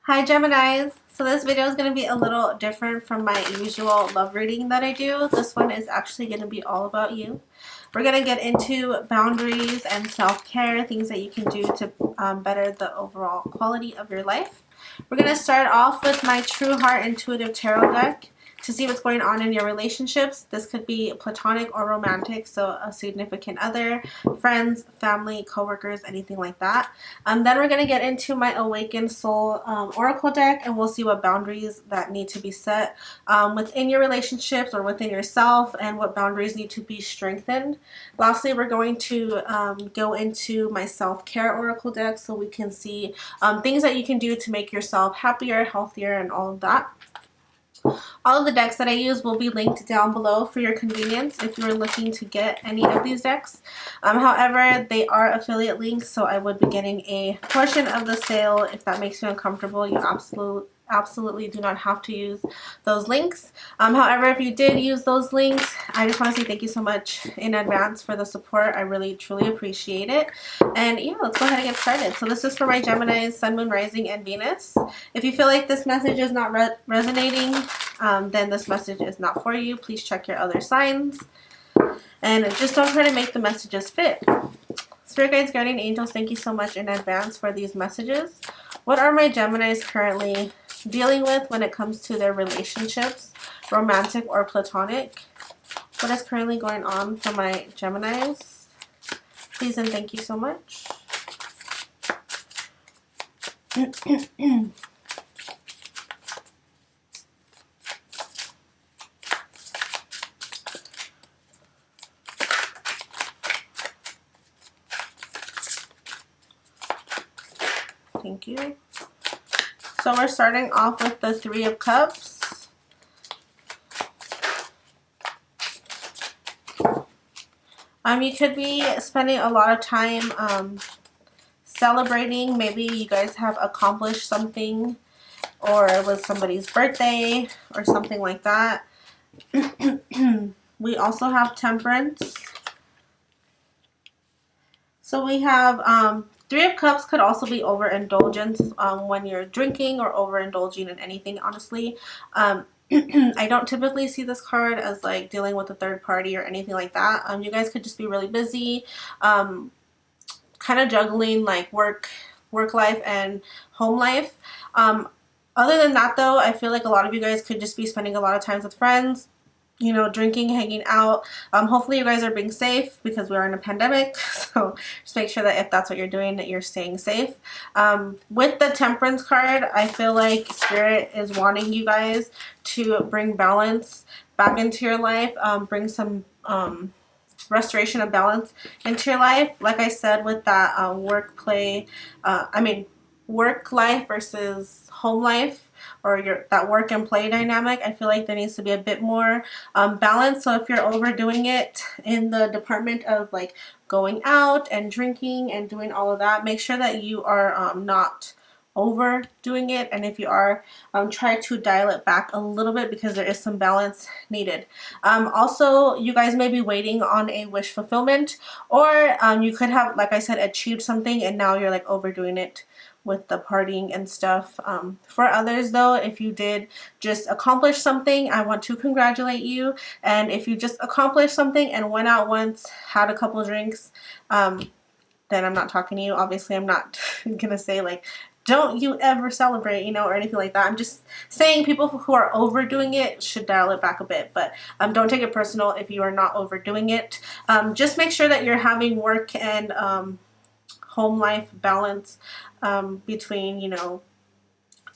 Hi Geminis! So this video is going to be a little different from my usual love reading that I do. This one is actually going to be all about you. We're going to get into boundaries and self-care, things that you can do to better the overall quality of your life. We're going to start off with my True Heart Intuitive Tarot deck to see what's going on in your relationships. This could be platonic or romantic, so a significant other, friends, family, coworkers, anything like that. Then we're going to get into my Awakened Soul Oracle deck, and we'll see what boundaries that need to be set within your relationships or within yourself, and what boundaries need to be strengthened. Lastly, we're going to go into my self-care Oracle deck so we can see things that you can do to make yourself happier, healthier, and all of that. All of the decks that I use will be linked down below for your convenience if you're looking to get any of these decks. However, they are affiliate links, so I would be getting a portion of the sale. If that makes you uncomfortable, you absolutely do not have to use those links. However, if you did use those links, I just want to say thank you so much in advance for the support. I really truly appreciate it. And yeah, let's go ahead and get started. So this is for my Geminis, Sun, Moon, Rising, and Venus. If you feel like this message is not resonating, then this message is not for you. Please check your other signs. And just don't try to make the messages fit. Spirit guides, guardian angels, thank you so much in advance for these messages. What are my Geminis currently dealing with when it comes to their relationships, romantic or platonic? What is currently going on for my Geminis? Please and thank you so much. Thank you. So we're starting off with the Three of Cups. You could be spending a lot of time celebrating. Maybe you guys have accomplished something, or it was somebody's birthday or something like that. We also have Temperance. So we have Three of Cups could also be overindulgence when you're drinking or overindulging in anything, honestly. I don't typically see this card as like dealing with a third party or anything like that. You guys could just be really busy, kind of juggling like work life and home life. Other than that though, I feel like a lot of you guys could just be spending a lot of time with friends, you know, drinking, hanging out. Hopefully you guys are being safe because we are in a pandemic. So just make sure that if that's what you're doing, that you're staying safe. With the Temperance card, I feel like Spirit is wanting you guys to bring balance back into your life, bring some restoration of balance into your life. Like I said, with that work life versus home life, or that work and play dynamic, I feel like there needs to be a bit more balance. So if you're overdoing it in the department of like going out and drinking and doing all of that, make sure that you are not overdoing it, and if you are, try to dial it back a little bit because there is some balance needed. Also, you guys may be waiting on a wish fulfillment, or you could have, like I said, achieved something and now you're like overdoing it with the partying and stuff. For others though, if you did just accomplish something, I want to congratulate you. And if you just accomplished something and went out once, had a couple drinks, then I'm not talking to you. Obviously, I'm not gonna say like, don't you ever celebrate, you know, or anything like that. I'm just saying people who are overdoing it should dial it back a bit, but don't take it personal if you are not overdoing it. Just make sure that you're having work and home life balance between, you know,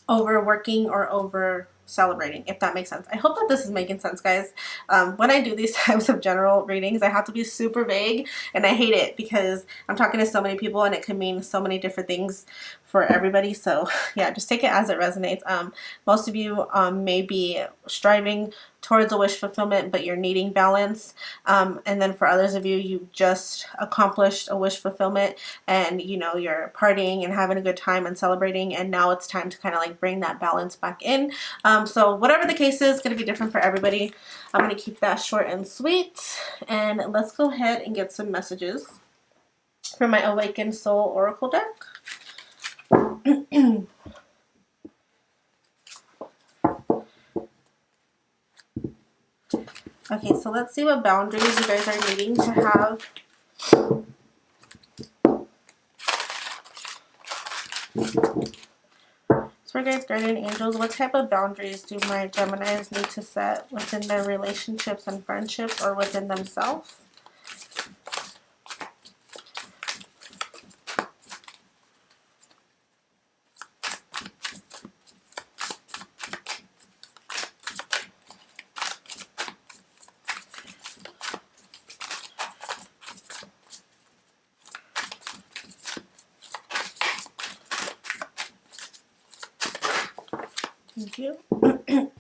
overworking or over celebrating, if that makes sense. I hope that this is making sense, guys. When I do these types of general readings, I have to be super vague, and I hate it because I'm talking to so many people and it can mean so many different things for everybody. So yeah, just take it as it resonates. Most of you may be striving towards a wish fulfillment, but you're needing balance. And then for others of you, you just accomplished a wish fulfillment and, you know, you're partying and having a good time and celebrating, and now it's time to kind of like bring that balance back in. So whatever the case is, going to be different for everybody. I'm going to keep that short and sweet, and let's go ahead and get some messages for my Awakened Soul Oracle deck. Okay, so let's see what boundaries you guys are needing to have. So guys, guardian angels, what type of boundaries do my Geminis need to set within their relationships and friendships or within themselves? Thank you.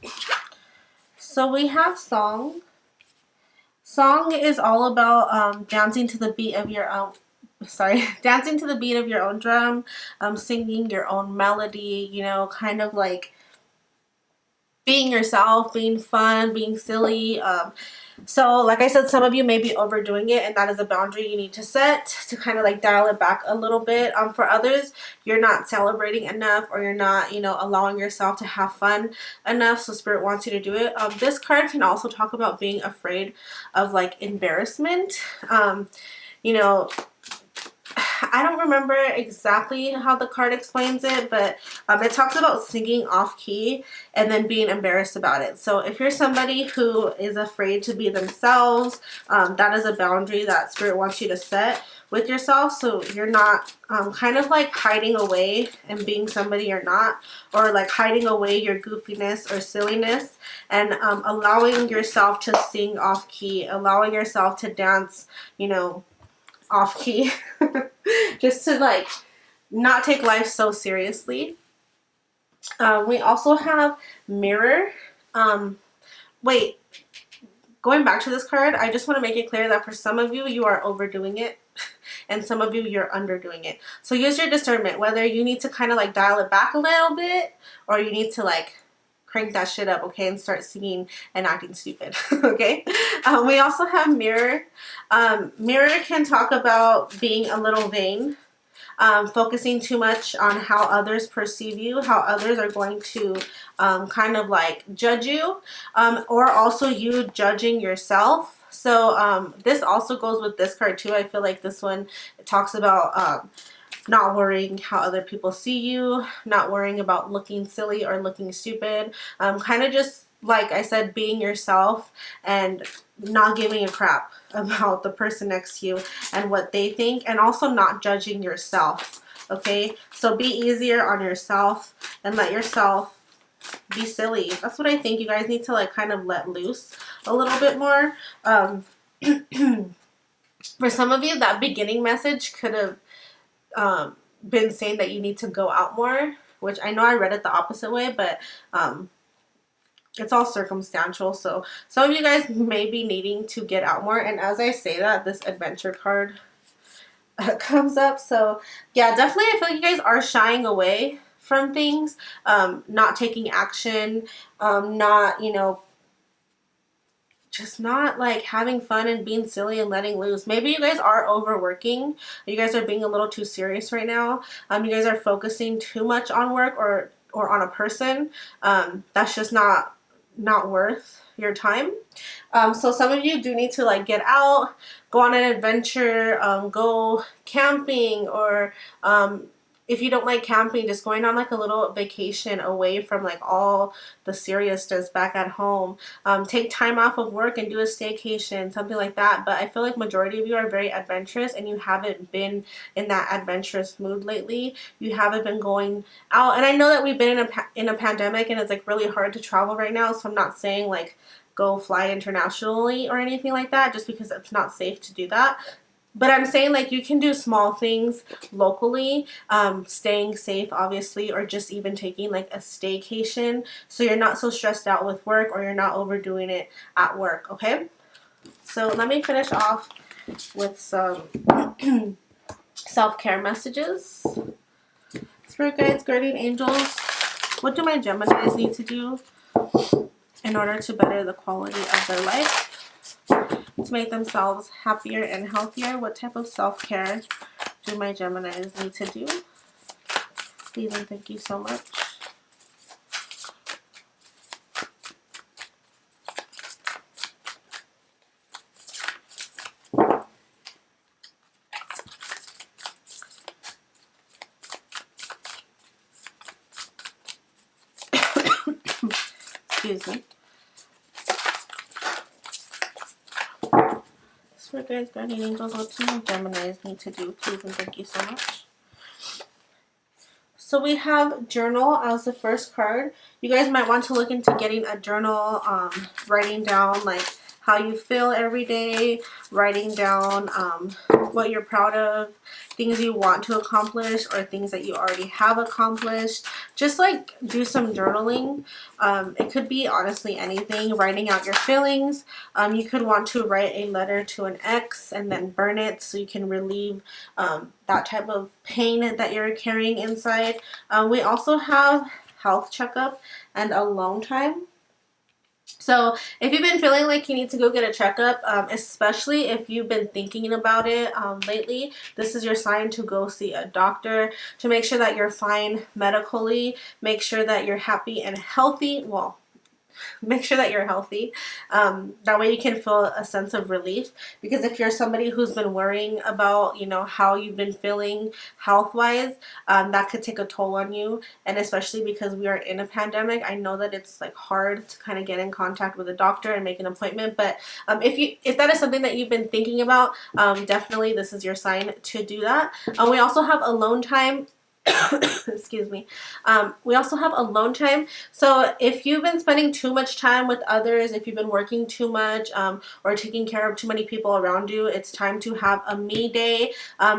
So we have song. Song is all about dancing to the beat of your own. Sorry, dancing to the beat of your own drum, singing your own melody. You know, kind of like being yourself, being fun, being silly. So like I said, some of you may be overdoing it, and that is a boundary you need to set to kind of like dial it back a little bit. For others, you're not celebrating enough, or you're not, you know, allowing yourself to have fun enough, so Spirit wants you to do it. This card can also talk about being afraid of like embarrassment. You know, I don't remember exactly how the card explains it, but it talks about singing off key and then being embarrassed about it. So if you're somebody who is afraid to be themselves, that is a boundary that Spirit wants you to set with yourself, so you're not kind of like hiding away and being somebody you're not, or like hiding away your goofiness or silliness, and allowing yourself to sing off key, allowing yourself to dance, you know, off key. Just to like not take life so seriously. We also have mirror. Wait, going back to this card, I just want to make it clear that for some of you, you are overdoing it, and some of you, you're underdoing it. So use your discernment, whether you need to kind of like dial it back a little bit, or you need to like crank that shit up, okay, and start singing and acting stupid. Okay. We also have mirror. Mirror can talk about being a little vain, focusing too much on how others perceive you, how others are going to kind of like judge you, or also you judging yourself. So this also goes with this card too. I feel like this one talks about not worrying how other people see you, not worrying about looking silly or looking stupid, kind of just, like I said, being yourself and not giving a crap about the person next to you and what they think, and also not judging yourself, okay? So be easier on yourself and let yourself be silly. That's what I think. You guys need to like kind of let loose a little bit more. For some of you, that beginning message could have been saying that you need to go out more, which I know I read it the opposite way, but it's all circumstantial. So some of you guys may be needing to get out more, and as I say that, this adventure card comes up. So yeah, definitely I feel like you guys are shying away from things, not taking action, not, you know, just not like having fun and being silly and letting loose. Maybe you guys are overworking. You guys are being a little too serious right now. You guys are focusing too much on work or on a person. That's just not worth your time. So some of you do need to like get out, go on an adventure, go camping, or if you don't like camping, just going on like a little vacation away from like all the seriousness back at home. Take time off of work and do a staycation, something like that. But I feel like majority of you are very adventurous, and you haven't been in that adventurous mood lately. You haven't been going out, and I know that we've been in a pandemic, and it's like really hard to travel right now. So I'm not saying like go fly internationally or anything like that, just because it's not safe to do that. But I'm saying like you can do small things locally, staying safe obviously, or just even taking like a staycation, so you're not so stressed out with work, or you're not overdoing it at work, okay? So let me finish off with some self-care messages. Spirit guides, guardian angels, what do my Geminis need to do in order to better the quality of their life, to make themselves happier and healthier? What type of self-care do my Geminis need to do? Please and thank you so much. Excuse me. That's what guys, guardian angels, what do Geminis need to do? Please and thank you so much. So we have journal as the first card. You guys might want to look into getting a journal, writing down like how you feel every day, writing down what you're proud of, things you want to accomplish or things that you already have accomplished. Just like do some journaling. It could be honestly anything, writing out your feelings. You could want to write a letter to an ex and then burn it so you can relieve that type of pain that you're carrying inside. We also have health checkup and alone time. So if you've been feeling like you need to go get a checkup, especially if you've been thinking about it lately, this is your sign to go see a doctor to make sure that you're fine medically, make sure that you're happy and healthy. Well, make sure that you're healthy. That way you can feel a sense of relief, because if you're somebody who's been worrying about, you know, how you've been feeling health-wise, that could take a toll on you. And especially because we are in a pandemic, I know that it's like hard to kind of get in contact with a doctor and make an appointment. But if that is something that you've been thinking about, definitely this is your sign to do that. We also have alone time. Excuse me. We also have alone time. So if you've been spending too much time with others, if you've been working too much, or taking care of too many people around you, it's time to have a me day.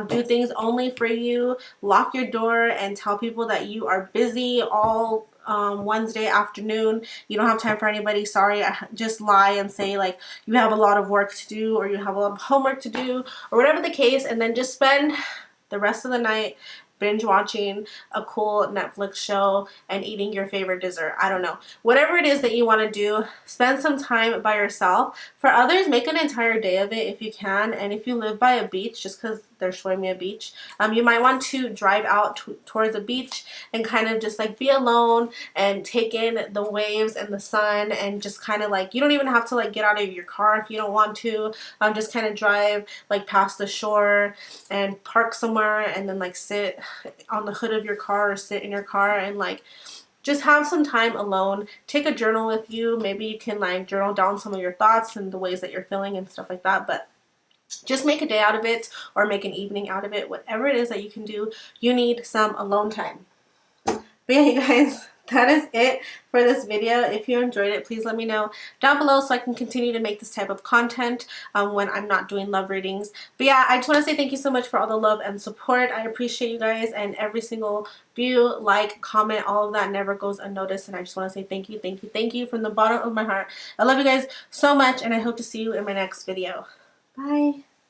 Do things only for you. Lock your door and tell people that you are busy all Wednesday afternoon. You don't have time for anybody. Sorry. Just lie and say like you have a lot of work to do, or you have a lot of homework to do, or whatever the case, and then just spend the rest of the night binge watching a cool Netflix show and eating your favorite dessert. I don't know. Whatever it is that you want to do, spend some time by yourself. For others, make an entire day of it if you can. And if you live by a beach, just because they're showing me a beach, you might want to drive out towards a beach and kind of just like be alone and take in the waves and the sun, and just kind of like, you don't even have to like get out of your car if you don't want to. Just kind of drive like past the shore and park somewhere, and then like sit on the hood of your car or sit in your car and like just have some time alone. Take a journal with you. Maybe you can like journal down some of your thoughts and the ways that you're feeling and stuff like that. But just make a day out of it, or make an evening out of it. Whatever it is that you can do, you need some alone time. But yeah, you guys, that is it for this video. If you enjoyed it, please let me know down below so I can continue to make this type of content when I'm not doing love readings. But yeah, I just want to say thank you so much for all the love and support. I appreciate you guys, and every single view, like, comment, all of that never goes unnoticed. And I just want to say thank you, thank you, thank you from the bottom of my heart. I love you guys so much, and I hope to see you in my next video. Bye.